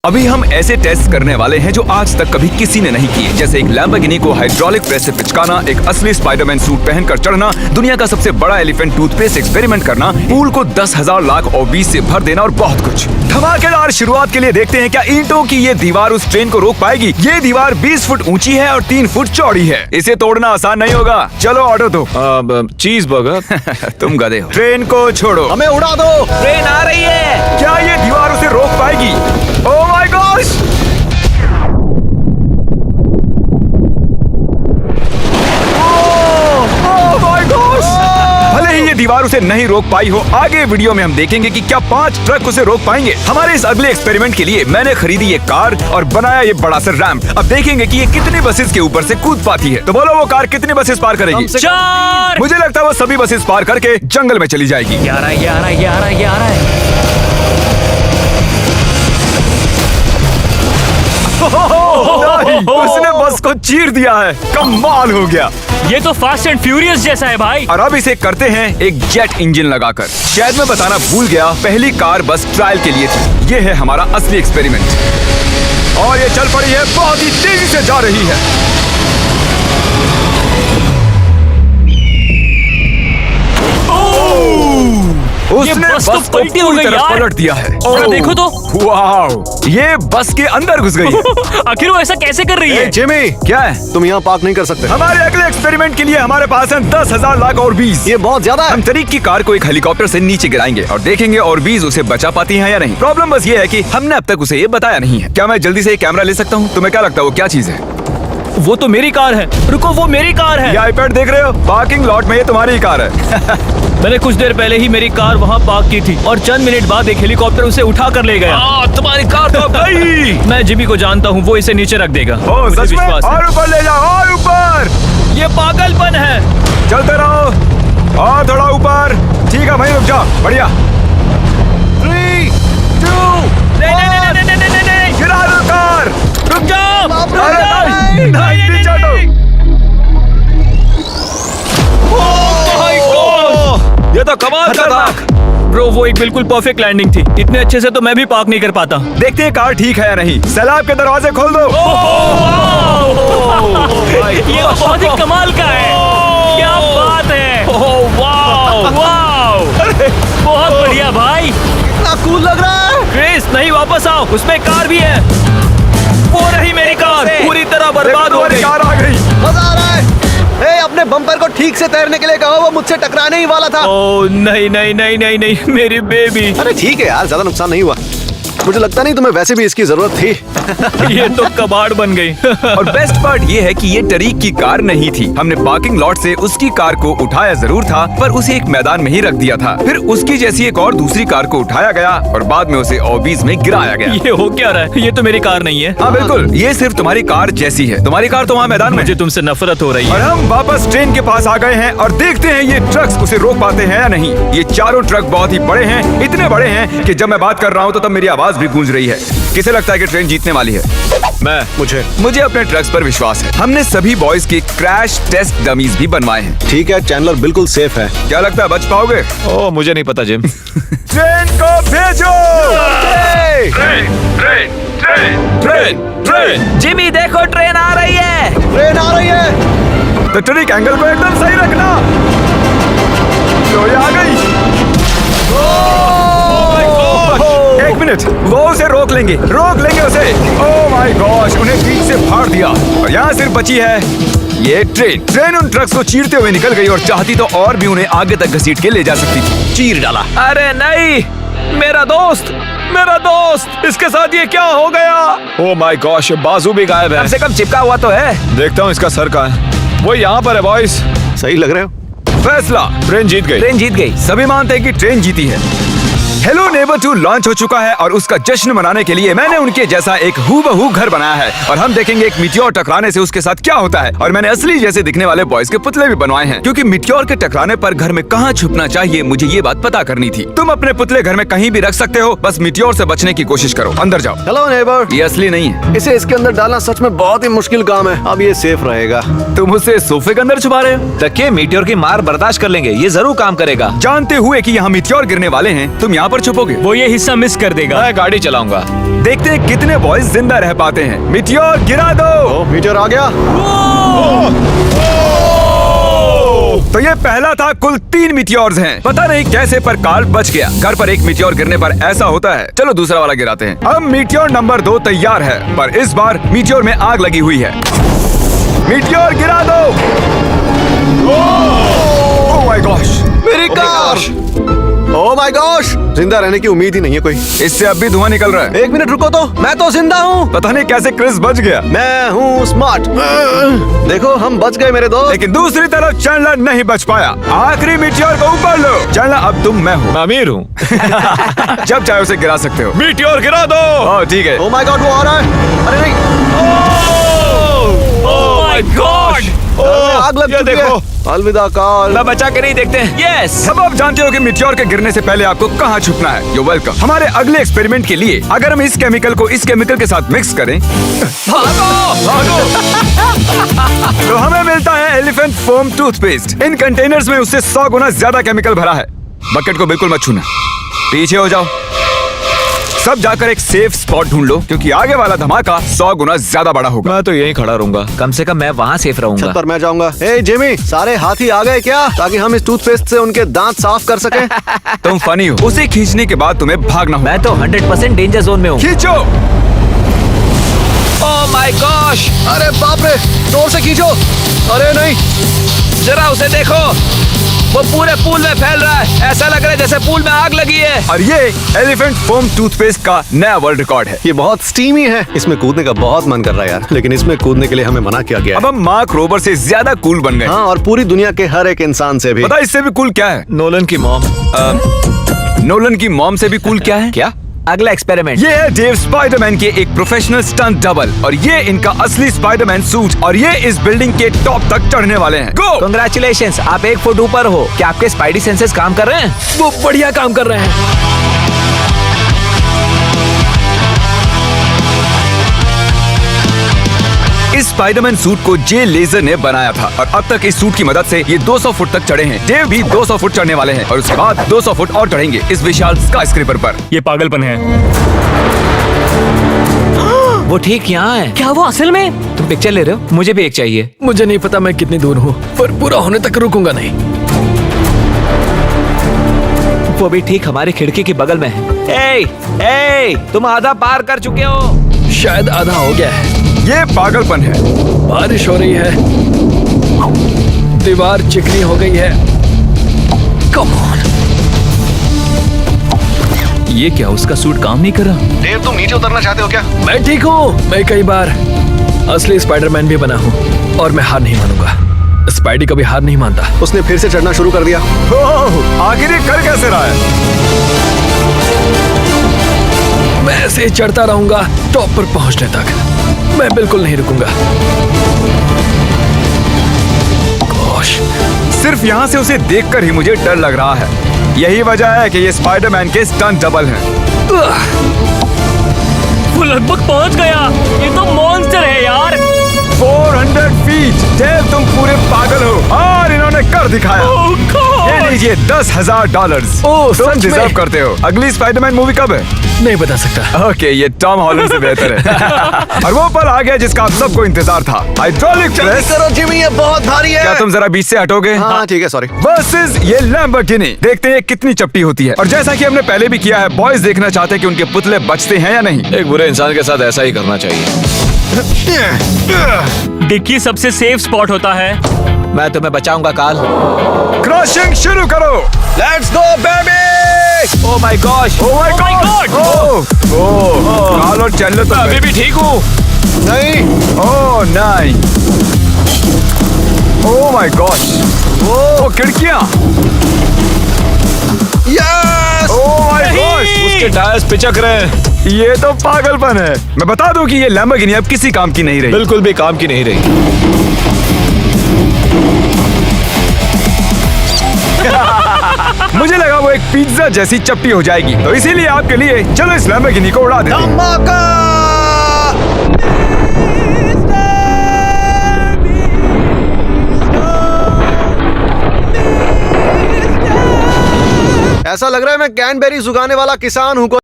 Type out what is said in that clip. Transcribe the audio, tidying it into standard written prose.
अभी हम ऐसे टेस्ट करने वाले हैं जो आज तक कभी किसी ने नहीं किए, जैसे एक लैम्बोर्गिनी को हाइड्रोलिक प्रेस से पिचकाना, एक असली स्पाइडरमैन सूट पहनकर चढ़ना, दुनिया का सबसे बड़ा एलिफेंट टूथपेस्ट एक्सपेरिमेंट करना, पूल को 10,000 लाख और 20 से भर देना और बहुत कुछ। धमाकेदार शुरुआत के लिए देखते हैं क्या ईंटों की ये दीवार उस ट्रेन को रोक पाएगी। ये दीवार 20 फुट ऊंची है और 3 फुट चौड़ी है। इसे तोड़ना आसान नहीं होगा। चलो ऑर्डर दो। चीज बर्गर। तुम गधे हो। ट्रेन को छोड़ो, हमें उड़ा दो। ट्रेन आ रही है। क्या ये दीवार उसे रोक पाएगी? ओह माय गॉश! भले ही ये दीवार उसे नहीं रोक पाई हो, आगे वीडियो में हम देखेंगे कि क्या 5 ट्रक उसे रोक पाएंगे। हमारे इस अगले एक्सपेरिमेंट के लिए मैंने खरीदी ये कार और बनाया ये बड़ा सा रैंप। अब देखेंगे कि ये कितनी बसेस के ऊपर से कूद पाती है। तो बोलो वो कार कितनी बसेस पार करेगी? 4। मुझे लगता है वो सभी बसेस पार करके जंगल में चली जाएगी। 11। उसने बस को चीर दिया है। कमाल हो गया। ये तो फास्ट एंड फ्यूरियस जैसा है भाई। और अब इसे करते हैं एक जेट इंजन लगाकर। शायद मैं बताना भूल गया, पहली कार बस ट्रायल के लिए थी। ये है हमारा असली एक्सपेरिमेंट और ये चल पड़ी है, बहुत ही तेजी से जा रही है। उसने बस तो बस को पलटी हो पूरी गई तरह यार। पलट दिया है। जरा देखो तो। वाओ, ये बस के अंदर घुस गई है। आखिर वो ऐसा कैसे कर रही है? जिमी, क्या है? तुम यहाँ पार्क नहीं कर सकते। हमारे अगले एक्सपेरिमेंट के लिए हमारे पास है 10,000 लाख और 20। ये बहुत ज्यादा है। हम तरीक की कार को एक हेलीकॉप्टर से नीचे गिराएंगे और देखेंगे और 20 उसे बचा पाती हैं या नहीं। प्रॉब्लम बस ये है कि हमने अब तक उसे ये बताया नहीं है। क्या मैं जल्दी से एक कैमरा ले सकता हूँ? तुम्हें क्या लगता है वो क्या चीज है? वो तो मेरी कार है। रुको, वो मेरी कार है। ये आईपैड देख रहे हो? पार्किंग लॉट में ये तुम्हारी ही कार है। मैंने कुछ देर पहले ही मेरी कार वहाँ पार्क की थी और चंद मिनट बाद एक हेलीकॉप्टर उसे उठा कर ले गया। तुम्हारी कार तो गई। मैं जिमी को जानता हूँ, वो इसे नीचे रख देगा। ओ मुझे सच में? विश्वास है। और ऊपर ले जाओ, और ऊपर। ये पागलपन है। चलते रहो और थोड़ा ऊपर। ठीक है भाई, रुक जाओ। बढ़िया। 3, 2, नहीं। गिरा दो कार। रुक जाओ। अरे नहीं, पीछे हटो। ये तो कमाल का था। ब्रो, वो एक बिल्कुल परफेक्ट लैंडिंग थी। इतने अच्छे से तो मैं भी पार्क नहीं कर पाता। देखते हैं कार ठीक है या नहीं। सैलाब के दरवाजे खोल दो। ये तो बहुत ही कमाल का है। क्या बात है। वाओ, बहुत बढ़िया भाई। कितना कूल लग रहा है। क्रिस, नहीं, वापस आओ। उसमें कार भी है। वो रही मेरी कार, पूरी तरह बर्बाद हो गई। कार आ गई। मजा आ रहा है। अपने बम्पर को ठीक से तैरने के लिए कहो, वो मुझसे टकराने ही वाला था। ओ नहीं, मेरी बेबी। अरे ठीक है यार, ज्यादा नुकसान नहीं हुआ। मुझे लगता नहीं तुम्हें वैसे भी इसकी जरूरत थी। ये तो कबाड़ बन गई। और बेस्ट पार्ट ये है कि ये टरीक की कार नहीं थी। हमने पार्किंग लॉट से उसकी कार को उठाया जरूर था, पर उसे एक मैदान में ही रख दिया था। फिर उसकी जैसी एक और दूसरी कार को उठाया गया और बाद में उसे ओबीज में गिराया गया। ये हो क्या रहा है? ये तो मेरी कार नहीं है। हाँ बिल्कुल, ये सिर्फ तुम्हारी कार जैसी है। तुम्हारी कार तो वहाँ मैदान में। मुझे तुमसे नफरत हो रही और है। हम वापस ट्रेन के पास आ गए हैं और देखते हैं ये ट्रक्स उसे रोक पाते हैं या नहीं। ये चारों ट्रक बहुत ही बड़े हैं, इतने बड़े हैं कि जब मैं बात कर रहा हूँ तो तब मेरी आवाज भी गूंज रही है। किसे लगता है कि ट्रेन जीतने वाली है? मुझे अपने ट्रक्स पर विश्वास है। हमने सभी बॉयज के क्रैश टेस्ट डमीज भी बनवाए हैं। ठीक है, चैंडलर बिल्कुल सेफ है। क्या लगता है बच पाओगे? ओ मुझे नहीं पता जिम। ट्रेन को भेजो। ट्रेन। जिमी देखो, ट्रेन आ रही है। ट्रेन आ रही है। तो ट्रिक एंगल को एकदम सही रखना। लो, ये आ गई। एक मिनट, वो उसे रोक लेंगे उसे। ओह माय गॉश, उन्हें बीच से फाड़ दिया और यहाँ सिर्फ बची है ये ट्रेन उन ट्रक्स को चीरते हुए निकल गई और चाहती तो और भी उन्हें आगे तक घसीट के ले जा सकती थी। चीर डाला। अरे नहीं, मेरा दोस्त, इसके साथ ये क्या हो गया? ओ माय गॉश, बाजू भी गायब है। कम से कम चिपका हुआ तो है। देखता हूँ इसका सर कहाँ है। वो यहाँ पर है बॉयज। सही लग रहे हो। फैसला, ट्रेन जीत गई। सभी मानते हैं कि ट्रेन जीती है। हेलो नेबर 2 लॉन्च हो चुका है और उसका जश्न मनाने के लिए मैंने उनके जैसा एक हूबहू घर बनाया है और हम देखेंगे एक मिट्योर टकराने से उसके साथ क्या होता है। और मैंने असली जैसे दिखने वाले बॉयज के पुतले भी बनवाए हैं, क्योंकि मिट्योर के टकराने पर घर में कहाँ छुपना चाहिए मुझे ये बात पता करनी थी। तुम अपने पुतले घर में कहीं भी रख सकते हो, बस मिट्योर से बचने की कोशिश करो। अंदर जाओ। Hello neighbour. ये असली नहीं है। इसे इसके अंदर डालना सच में बहुत ही मुश्किल काम है। अब ये सेफ रहेगा। तुम उसे सोफे के अंदर छुपा रहे हो? तकिए मीटियोर की मार बर्दाश्त कर लेंगे, ये जरूर काम करेगा। जानते हुए कि यहाँ मिट्योर गिरने वाले हैं, तुम यहाँ पर छुपोगे? वो ये हिस्सा मिस कर देगा। मैं गाड़ी चलाऊंगा। देखते हैं कितने बॉयज जिंदा रह पाते हैं। मिटियोर गिरा दो। ओ मीटर आ गया। तो ये पहला था। कुल 3 मिटियोर्स हैं। पता नहीं कैसे पर कार्ल बच गया। घर पर एक मिटियोर गिरने पर ऐसा होता है। चलो दूसरा वाला गिराते हैं। अब मिटियोर नंबर 2 तैयार है, पर इस बार मिटियोर में आग लगी हुई है। मिटियोर गिरा दो। ओह माय गॉश, मेरी कार। ओह माय गॉश, जिंदा रहने की उम्मीद ही नहीं है कोई। इससे अब भी धुआं निकल रहा है। 1 मिनट रुको तो, मैं तो जिंदा हूँ। पता नहीं कैसे क्रिस बच गया। मैं हूँ स्मार्ट। देखो हम बच गए मेरे दोस्त। लेकिन दूसरी तरफ चैंडलर नहीं बच पाया। आखिरी मिटियोर को ऊपर लो। चैंडलर अब तुम मैं हूँ। मैं अमीर हूँ। जब चाहे उसे गिरा सकते हो। मीटियोर गिरा दो। ओह ठीक है। ओह माय गॉड, वो आ रहा है। अरे नहीं, ओह माय गॉड। आग लग ये चुकी देखो। है। अलविदा कार्ल। मैं बचा के नहीं देखते हैं। यस। अब आप जानते हो कि मिटियोर के गिरने से पहले आपको कहाँ छुपना है। You welcome. हमारे अगले एक्सपेरिमेंट के लिए अगर हम इस केमिकल को इस केमिकल के साथ मिक्स करें तो हमें मिलता है एलिफेंट फोम टूथपेस्ट। इन कंटेनर्स में उससे 100 गुना ज्यादा केमिकल भरा है। बकेट को बिल्कुल मत छूना। पीछे हो जाओ। सब जाकर एक सेफ स्पॉट ढूंढ लो, क्योंकि आगे वाला धमाका 100 गुना ज्यादा बड़ा होगा। मैं तो यहीं खड़ा रहूंगा। कम से कम मैं वहाँ सेफ रहूंगा। छत पर मैं जाऊंगा। ए जिमी, सारे हाथी आ गए क्या, ताकि हम इस टूथपेस्ट से उनके दांत साफ कर सकें? तुम फनी हो। उसे खींचने के बाद तुम्हें भागना होगा। मैं तो 100% डेंजर जोन में हूँ। खींचो। ओह माय गॉश, अरे बाप रे, जोर से खींचो। अरे नहीं, जरा उसे देखो। वो पूरे पूल में फैल रहा है। ऐसा लग रहा है जैसे पूल में आग लगी है। और ये एलिफेंट फोम टूथपेस्ट का नया वर्ल्ड रिकॉर्ड है। ये बहुत स्टीमी है। इसमें कूदने का बहुत मन कर रहा है यार, लेकिन इसमें कूदने के लिए हमें मना किया गया अब है। हम मार्क रोबर से ज्यादा कूल बन गए। हाँ, और पूरी दुनिया के हर एक इंसान से भी। पता है इससे भी कूल क्या है? नोलन की मॉम। नोलन की मॉम से भी कूल क्या है? क्या? अगला एक्सपेरिमेंट। ये है डेव स्पाइडरमैन के एक प्रोफेशनल स्टंट डबल, और ये इनका असली स्पाइडरमैन सूट, और ये इस बिल्डिंग के टॉप तक चढ़ने वाले हैं। गो! कांग्रेचुलेशंस, आप 1 फुट ऊपर हो। क्या आपके स्पाइडी सेंसेस काम कर रहे हैं? वो बढ़िया काम कर रहे हैं। इस स्पाइडरमैन सूट को जे लेजर ने बनाया था, और अब तक इस सूट की मदद से ये 200 फुट तक चढ़े हैं। डेव भी 200 फुट चढ़ने वाले हैं, और उसके बाद 200 फुट और चढ़ेंगे इस विशाल स्काईस्क्रेपर पर। ये पागलपन है। वो ठीक यहाँ है। क्या वो असल में? तुम पिक्चर ले रहे हो? मुझे भी एक चाहिए। मुझे नहीं पता मैं कितनी दूर हूँ, पर पूरा होने तक रुकूंगा नहीं। वो भी ठीक हमारी खिड़की के बगल में है। ए, तुम आधा पार कर चुके हो। शायद आधा हो गया है। ये पागलपन है। बारिश हो रही है, दीवार चिकनी हो गई है। Come on. ये क्या, उसका सूट काम नहीं कर रहा? देव, तुम नीचे उतरना चाहते हो क्या? मैं ठीक हूँ। मैं कई बार असली स्पाइडरमैन भी बना हूँ, और मैं हार नहीं मानूंगा। स्पाइडी कभी हार नहीं मानता। उसने फिर से चढ़ना शुरू कर दिया। ओह, आखिर ये कर कैसे रहा है? मैं ऐसे ही चढ़ता रहूंगा टॉप पर पहुंचने तक। मैं बिल्कुल नहीं रुकूंगा। गॉश, सिर्फ यहाँ से उसे देखकर ही मुझे डर लग रहा है। यही वजह है कि ये स्पाइडरमैन के स्टंट डबल हैं। वो लगभग पहुंच गया। ये तो मॉन्स्टर है यार। 400 फीट। डेव, तुम पूरे पागल हो, और इन्होंने कर दिखाया। Oh God! ये लीजिए $10,000। ओह, तुम सच में? डिजर्व करते हो। अगली स्पाइडरमैन मूवी कब है? नहीं बता सकता। ओके, ये टॉम हॉलैंड से बेहतर है। और वो पल आ गया जिसका आप सबको इंतजार था। Hydraulic press. करो जिमी, ये बहुत भारी है। क्या तुम जरा बीच से हटोगे? हाँ ठीक है, सॉरी। वर्सेस ये लैम्बोर्गिनी। देखते हैं कितनी चपटी होती है। और जैसा कि हमने पहले भी किया है, बॉयज देखना चाहते हैं कि उनके पुतले बचते हैं या नहीं। एक बुरे इंसान के साथ ऐसा ही करना चाहिए। डिक्की सबसे सेफ स्पॉट होता है। मैं तुम्हें बचाऊंगा काल। क्रशिंग शुरू करो। Let's go baby. Oh my gosh. Oh my Oh my God. God! ओह, काल और चैंडलर तो अभी भी ठीक हूँ। नहीं, ओह नहीं। ओह माय गॉश। ओह, खिड़कियां। यस। Oh my gosh. उसके टायर्स पिचक रहे हैं। ये तो पागलपन है। मैं बता दूं कि ये लैम्बोर्गिनी अब किसी काम की नहीं रही। बिल्कुल भी काम की नहीं रही। मुझे लगा वो एक पिज्जा जैसी चपटी हो जाएगी, तो इसीलिए आपके लिए चलो इस लैम्बोर्गिनी को उड़ा देते हैं। धमाका। ऐसा लग रहा है मैं कैनबेरी उगाने वाला किसान हूँ।